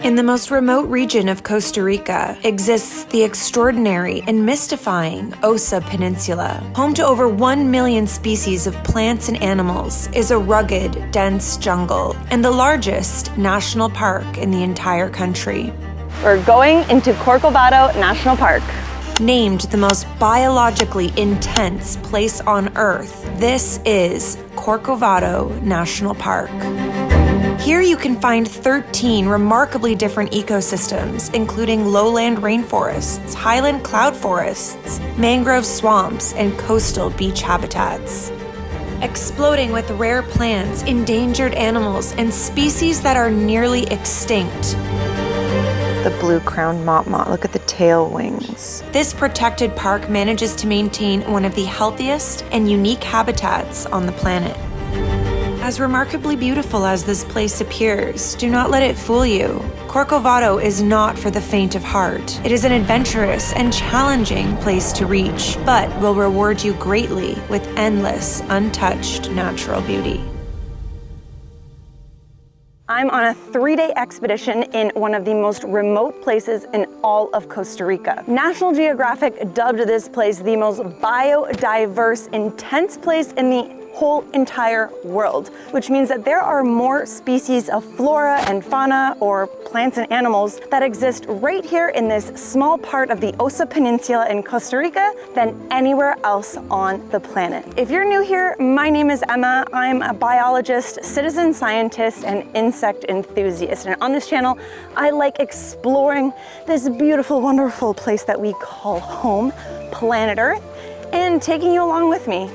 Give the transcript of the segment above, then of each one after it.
In the most remote region of Costa Rica exists the extraordinary and mystifying Osa Peninsula. Home to over 1 million species of plants and animals, is a rugged, dense jungle and the largest national park in the entire country. We're going into Corcovado National Park. Named the most biologically intense place on Earth, this is Corcovado National Park. Here you can find 13 remarkably different ecosystems, including lowland rainforests, highland cloud forests, mangrove swamps, and coastal beach habitats. Exploding with rare plants, endangered animals, and species that are nearly extinct. The blue-crowned motmot, look at the tail wings. This protected park manages to maintain one of the healthiest and unique habitats on the planet. As remarkably beautiful as this place appears, do not let it fool you. Corcovado is not for the faint of heart. It is an adventurous and challenging place to reach, but will reward you greatly with endless, untouched natural beauty. I'm on a 3-day expedition in one of the most remote places in all of Costa Rica. National Geographic dubbed this place the most biodiverse, intense place in the whole entire world, which means that there are more species of flora and fauna, or plants and animals, that exist right here in this small part of the Osa Peninsula in Costa Rica than anywhere else on the planet. If you're new here, my name is Emma. I'm a biologist, citizen scientist, and insect enthusiast. And on this channel, I like exploring this beautiful, wonderful place that we call home, planet Earth, and taking you along with me.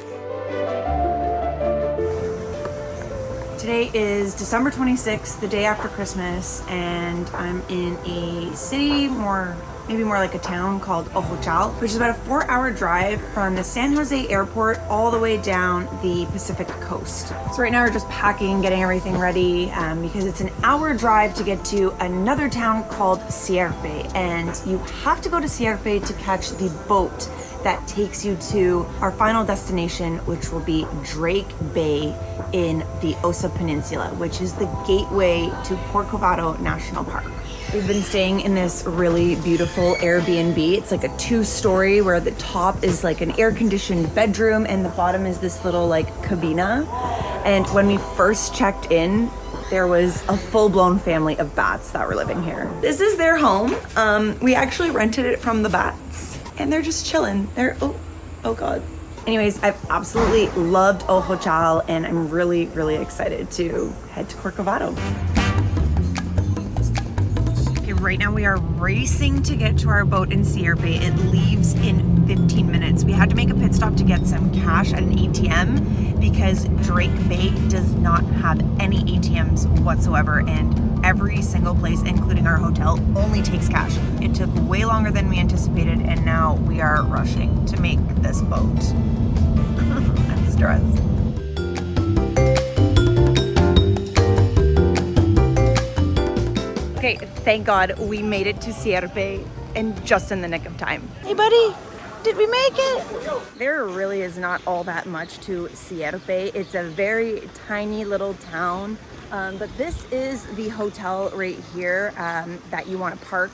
Today is December 26th, the day after Christmas, and I'm in a city, maybe more like a town called Ojochal, which is about a 4-hour drive from the San Jose airport all the way down the Pacific coast. So right now we're just packing, getting everything ready, because it's an hour drive to get to another town called Sierpe, and you have to go to Sierpe to catch the boat that takes you to our final destination, which will be Drake Bay in the Osa Peninsula, which is the gateway to Corcovado National Park. We've been staying in this really beautiful Airbnb. It's like a 2-story where the top is like an air-conditioned bedroom and the bottom is this little like cabina. And when we first checked in, there was a full-blown family of bats that were living here. This is their home. We actually rented it from the bats. And they're just chilling. Oh God. Anyways, I've absolutely loved Ojochal, and I'm really, really excited to head to Corcovado. Okay, right now we are racing to get to our boat in Sierpe. It leaves in 15 minutes. We had to make a pit stop to get some cash at an ATM because Drake Bay does not have any ATMs whatsoever, and every single place, including our hotel, only takes cash. It took way longer than we anticipated, and now we are rushing to make this boat. I'm stressed. Okay, thank God we made it to Sierpe, and just in the nick of time. Hey buddy, did we make it? There really is not all that much to Sierpe. It's a very tiny little town. But this is the hotel right here that you want to park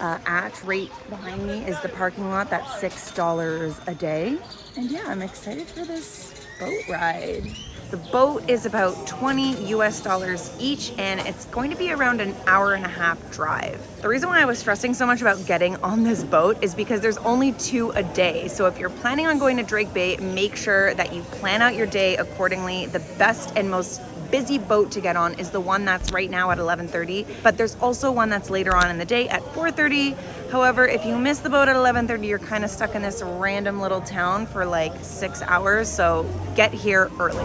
at. Right behind me is the parking lot. That's $6 a day. And yeah, I'm excited for this boat ride. The boat is about $20 US each, and it's going to be around an hour-and-a-half drive. The reason why I was stressing so much about getting on this boat is because there's only 2 a day. So if you're planning on going to Drake Bay, make sure that you plan out your day accordingly. The best and most busy boat to get on is the one that's right now at 11:30, but there's also one that's later on in the day at 4:30. However, if you miss the boat at 11:30, you're kind of stuck in this random little town for like 6 hours, so get here early.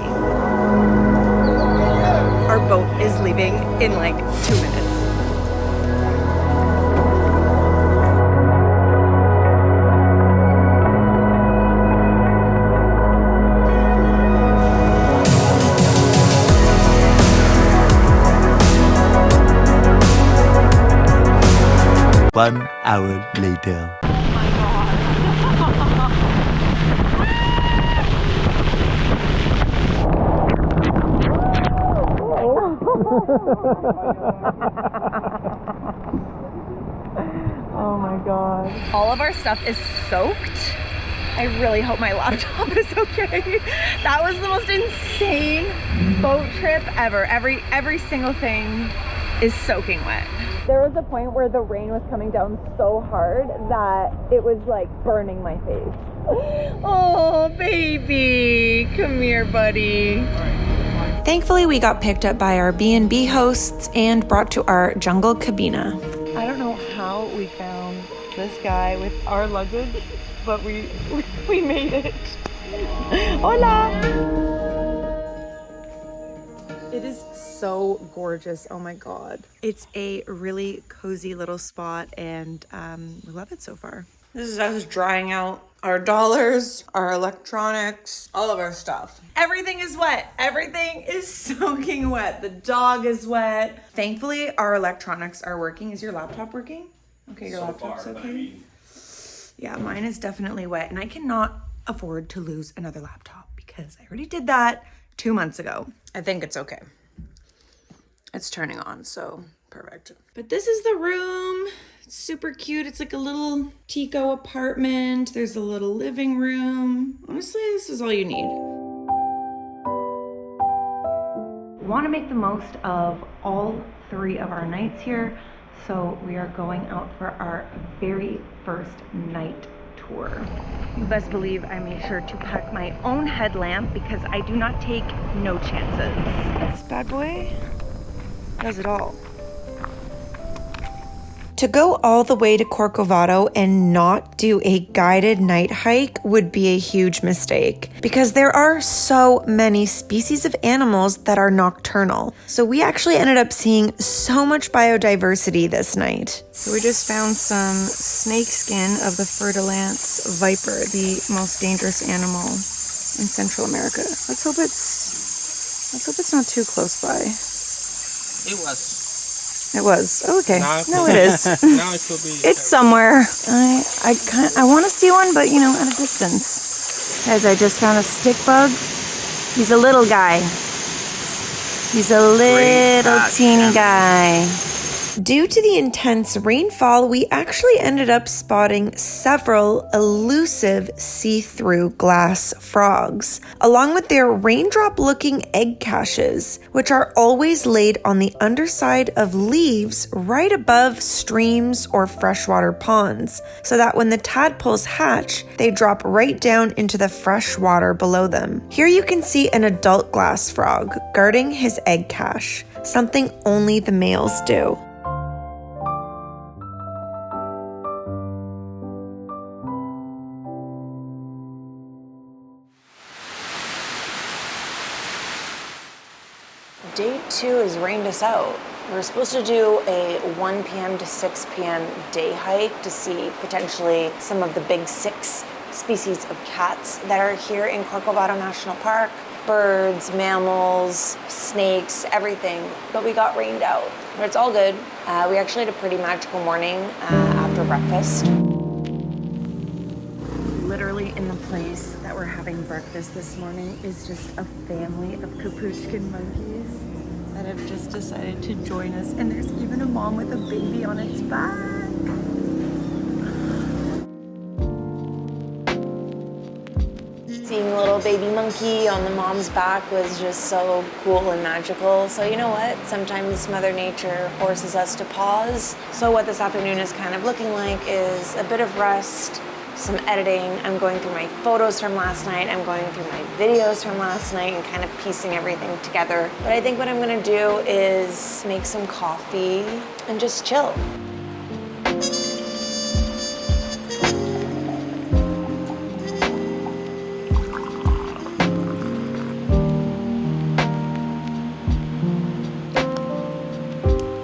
Our boat is leaving in like 2 minutes. One hour later. Oh my god. All of our stuff is soaked. I really hope my laptop is okay. That was the most insane boat trip ever. Every single thing is soaking wet. There was a point where the rain was coming down so hard that it was like burning my face. Oh, baby. Come here, buddy. Thankfully, we got picked up by our B&B hosts and brought to our jungle cabina. I don't know how we found this guy with our luggage, but we made it. Hola! It is so gorgeous. Oh my god. It's a really cozy little spot and we love it so far. This is us drying out our dollars, our electronics, all of our stuff. Everything is wet. Everything is soaking wet. The dog is wet. Thankfully, our electronics are working. Is your laptop working? Okay, your laptop's okay. Yeah, mine is definitely wet and I cannot afford to lose another laptop because I already did that 2 months ago. I think it's okay. It's turning on, so perfect. But this is the room. It's super cute. It's like a little Tico apartment. There's a little living room. Honestly, this is all you need. We want to make the most of all 3 of our nights here. So we are going out for our very first night tour. You best believe I made sure to pack my own headlamp because I do not take no chances. This bad boy does it all. To go all the way to Corcovado and not do a guided night hike would be a huge mistake because there are so many species of animals that are nocturnal. So we actually ended up seeing so much biodiversity this night. So we just found some snake skin of the Fer-de-Lance viper, the most dangerous animal in Central America. Let's hope it's not too close by. It was. Oh, okay. No, it is. Now it will be. It's somewhere. I want to see one, but you know, at a distance. Guys, I just found a stick bug. He's a little guy. He's a little teeny guy. Due to the intense rainfall, we actually ended up spotting several elusive see-through glass frogs, along with their raindrop-looking egg caches, which are always laid on the underside of leaves right above streams or freshwater ponds, so that when the tadpoles hatch, they drop right down into the fresh water below them. Here you can see an adult glass frog guarding his egg cache, something only the males do. Day 2 has rained us out. We're supposed to do a 1 p.m. to 6 p.m. day hike to see potentially some of the big 6 species of cats that are here in Corcovado National Park. Birds, mammals, snakes, everything. But we got rained out. But it's all good. We actually had a pretty magical morning after breakfast. Literally in the place that we're having breakfast this morning is just a family of capuchin monkeys that have just decided to join us, and there's even a mom with a baby on its back. Seeing a little baby monkey on the mom's back was just so cool and magical. So you know what? Sometimes Mother Nature forces us to pause. So what this afternoon is kind of looking like is a bit of rest, some editing. I'm going through my photos from last night. I'm going through my videos from last night and kind of piecing everything together. But I think what I'm gonna do is make some coffee and just chill.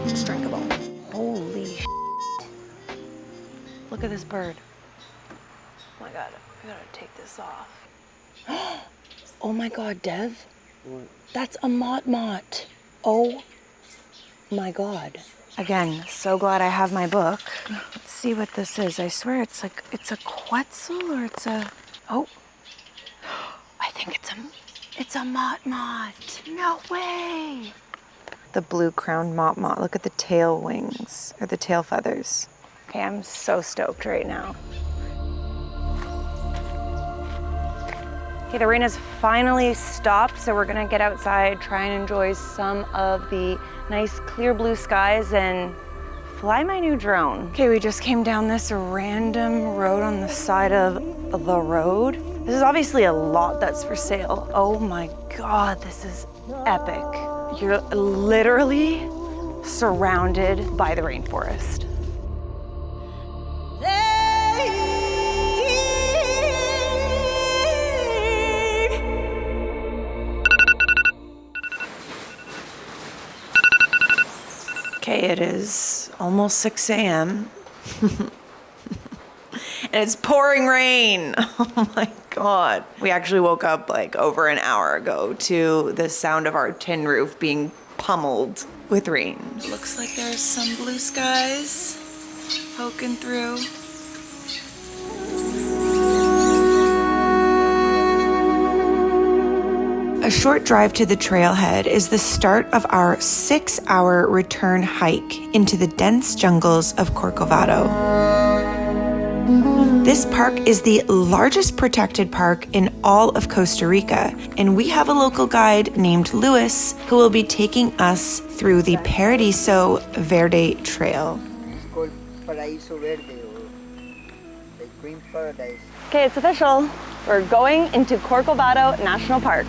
It's drinkable. Holy shit. Look at this bird. Oh my god, I gotta take this off. Oh my god, Dev. What? That's a mot. Oh my god. Again, so glad I have my book. Let's see what this is. I swear it's a quetzal or it's a, oh. I think it's a mot. No way. the blue-crowned motmot. Look at the tail wings, or the tail feathers. Okay, I'm so stoked right now. Okay, the rain has finally stopped, so we're gonna get outside, try and enjoy some of the nice clear blue skies and fly my new drone. Okay, we just came down this random road on the side of the road. This is obviously a lot that's for sale. Oh my God, this is epic. You're literally surrounded by the rainforest. Okay, it is almost 6 a.m. and it's pouring rain. Oh my God. We actually woke up like over an hour ago to the sound of our tin roof being pummeled with rain. Looks like there's some blue skies poking through. A short drive to the trailhead is the start of our 6-hour return hike into the dense jungles of Corcovado. This park is the largest protected park in all of Costa Rica, and we have a local guide named Luis who will be taking us through the Paradiso Verde Trail. It's called Paraíso Verde, or the green paradise. Okay, it's official. We're going into Corcovado National Park.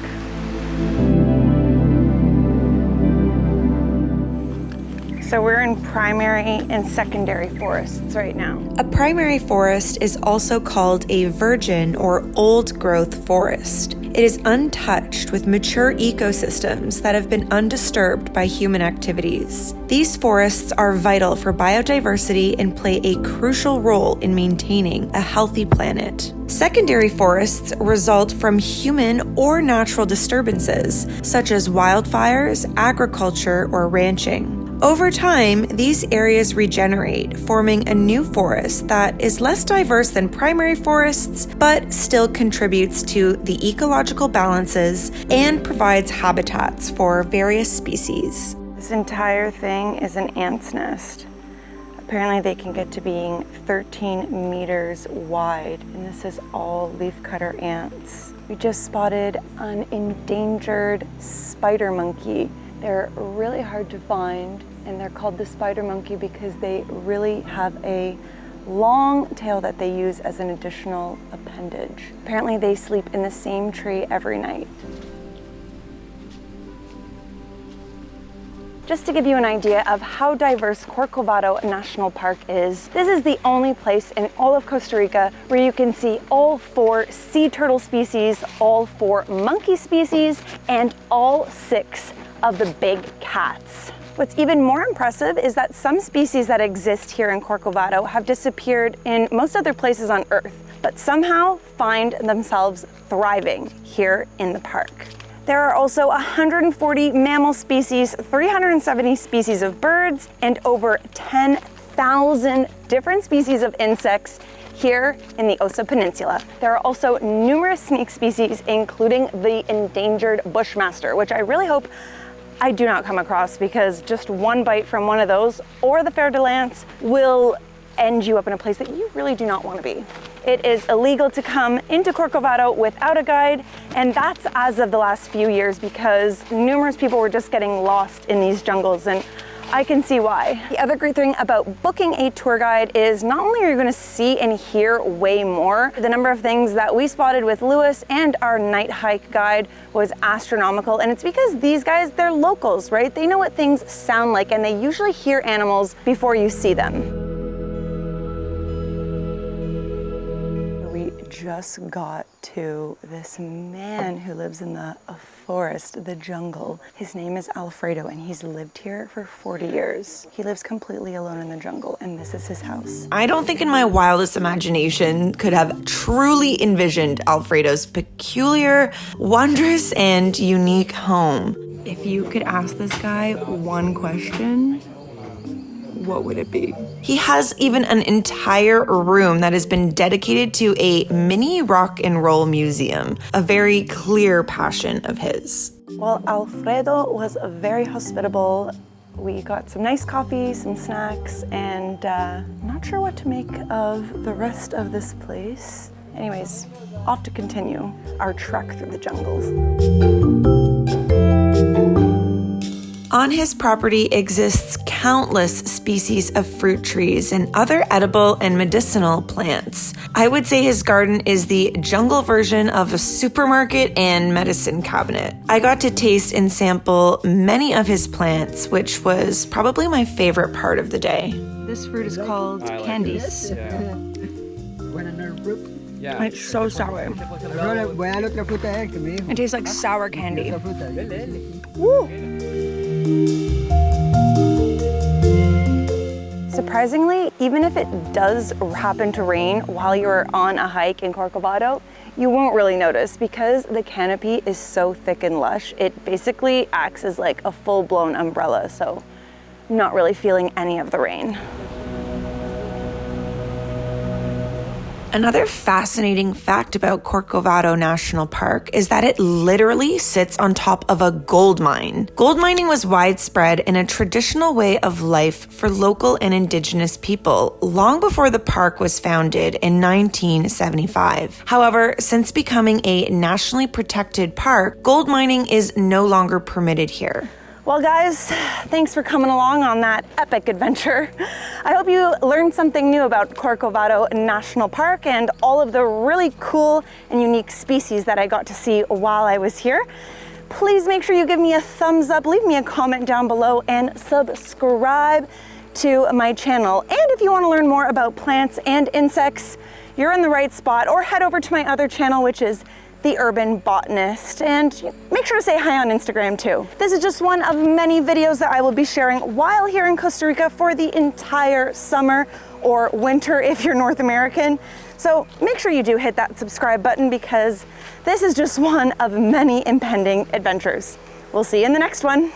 So we're in primary and secondary forests right now. A primary forest is also called a virgin or old growth forest. It is untouched with mature ecosystems that have been undisturbed by human activities. These forests are vital for biodiversity and play a crucial role in maintaining a healthy planet. Secondary forests result from human or natural disturbances, such as wildfires, agriculture, or ranching. Over time, these areas regenerate, forming a new forest that is less diverse than primary forests, but still contributes to the ecological balances and provides habitats for various species. This entire thing is an ant's nest. Apparently they can get to being 13 meters wide, and this is all leafcutter ants. We just spotted an endangered spider monkey. They're really hard to find, and they're called the spider monkey because they really have a long tail that they use as an additional appendage. Apparently they sleep in the same tree every night. Just to give you an idea of how diverse Corcovado National Park is, this is the only place in all of Costa Rica where you can see all 4 sea turtle species, all 4 monkey species, and all 6 of the big cats. What's even more impressive is that some species that exist here in Corcovado have disappeared in most other places on Earth, but somehow find themselves thriving here in the park. There are also 140 mammal species, 370 species of birds, and over 10,000 different species of insects here in the Osa Peninsula. There are also numerous snake species, including the endangered bushmaster, which I really hope I do not come across, because just one bite from one of those or the fer-de-lance will end you up in a place that you really do not want to be. It is illegal to come into Corcovado without a guide, and that's as of the last few years because numerous people were just getting lost in these jungles, and I can see why. The other great thing about booking a tour guide is not only are you going to see and hear way more, the number of things that we spotted with Lewis and our night hike guide was astronomical, and it's because these guys, they're locals, right? They know what things sound like, and they usually hear animals before you see them. We just got to this man who lives in the forest, the jungle. His name is Alfredo, and he's lived here for 40 years. He lives completely alone in the jungle, and this is his house. I don't think in my wildest imagination could have truly envisioned Alfredo's peculiar, wondrous, and unique home. If you could ask this guy one question, what would it be? He has even an entire room that has been dedicated to a mini rock and roll museum, a very clear passion of his. Well, Alfredo was very hospitable. We got some nice coffee, some snacks, and I'm not sure what to make of the rest of this place. Anyways, off to continue our trek through the jungles. On his property exists countless species of fruit trees and other edible and medicinal plants. I would say his garden is the jungle version of a supermarket and medicine cabinet. I got to taste and sample many of his plants, which was probably my favorite part of the day. This fruit is called candies. Yeah. It's so sour. It tastes like sour candy. Woo! Surprisingly, even if it does happen to rain while you're on a hike in Corcovado, you won't really notice because the canopy is so thick and lush. It basically acts as like a full-blown umbrella, so I'm not really feeling any of the rain. Another fascinating fact about Corcovado National Park is that it literally sits on top of a gold mine. Gold mining was widespread in a traditional way of life for local and indigenous people long before the park was founded in 1975. However, since becoming a nationally protected park, gold mining is no longer permitted here. Well guys, thanks for coming along on that epic adventure. I hope you learned something new about Corcovado National Park and all of the really cool and unique species that I got to see while I was here. Please make sure you give me a thumbs up, leave me a comment down below, and subscribe to my channel. And if you want to learn more about plants and insects, you're in the right spot, or head over to my other channel, which is The Urban Botanist, and make sure to say hi on Instagram too. This is just one of many videos that I will be sharing while here in Costa Rica for the entire summer or winter if you're North American. So make sure you do hit that subscribe button because this is just one of many impending adventures. We'll see you in the next one.